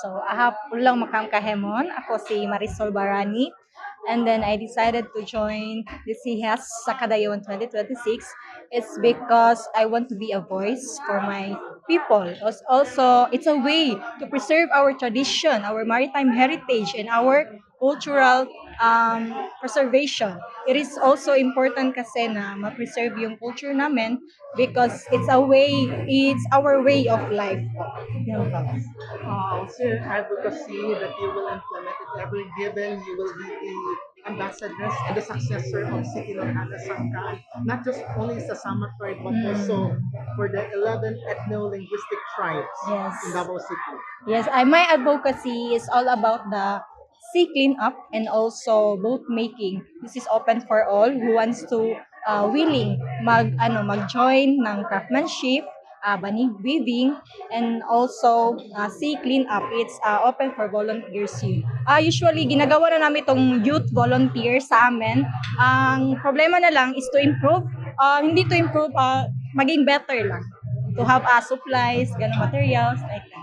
So, ahap ulang makangkahemon. Ako si Marisol Barani. And then I decided to join the CHES sa Kadayon 2026. It's because I want to be a voice for my people. Also, it's a way to preserve our tradition, our maritime heritage, and our cultural preservation. It is also important kasi na ma-preserve yung culture namin because it's our way of life. Yan po. Also advocacy that you will implement it ever given you will be the ambassadors and the successor of City ng Agasangka, not just only sa Samar tribe but also for the 11 ethno-linguistic tribes Yes. in Davao City. Yes, my advocacy is all about the sea cleanup and also boat making. This is open for all who wants to willing mag-join ng craftsmanship, banig weaving, and also sea cleanup. It's open for volunteers here. Usually ginagawa na namin itong youth volunteer sa amin. Ang problema na lang is to improve, hindi to improve, maging better lang. To have supplies, ganong materials, like that.